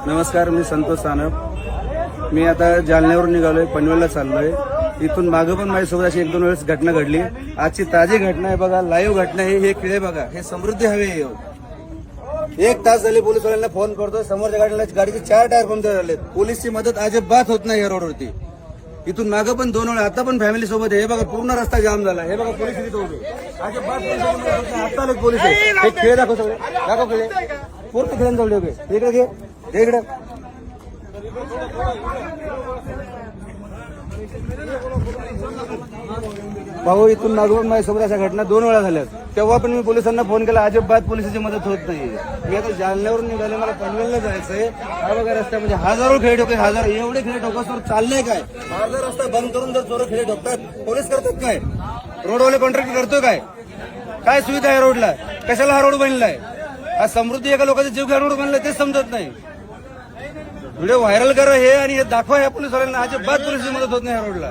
नमस्कार, मी संतोष सानप. मी आता जालन्यावरून निघालोय, पनवेलला चाललोय. इथून मागं पण माझ्यासोबत अशी 1-2 वेळेस घटना घडली. आजची ताजी घटना आहे बघा, लाईव्ह घटना आहे. हे किडे बघा, हे समृद्धी हवे. 1 तास झाले पोलिसवाल्यांना फोन करतोय. समोरच्या गाडीचे 4 टायर पंक्चर झाले. पोलीसची मदत अजिबात होत नाही या रोडवरती. इथून मागं पण 2 वेळा, आता पण फॅमिली सोबत आहे. हे बघा, पूर्ण रस्ता जाम झाला. हे बघा, पोलीस इथे उभे. अजिबात आता आले पोलीस. हे खेळ दाखव, सगळे दाखव खेळ. पूर्ण खेळांना जवळ उभे. इकडे घे, इकडे. भाऊ, इथून मागून माझ्यासोबत अशा घटना 2 वेळा झाल्यात. तेव्हा पण मी पोलिसांना फोन केला, अजिबात पोलिसांची मदत होत नाही. मी आता जालन्यावरून निघाले, मला पनवेलला जायचंय. हा बघा रस्ता, म्हणजे हजारो खेळ ठोके, एवढे खेळ ठोकासवर चाललंय काय? अर्धा रस्ता बंद करून जर चोर खेळ ठोकतात, पोलीस करतात काय? रोडवाले कॉन्ट्रॅक्ट करतो काय? काय सुविधा आहे रोडला? कशाला हा रोड बनलाय? हा समृद्धी एका लोकांचा जीव घ्या रोड बनलाय, तेच समजत नाही. व्हिडिओ व्हायरल करा हे आणि हे दाखवा या पोलिसवाल्यांना. अजिबात पोलिसची मदत होत नाही या रोडला.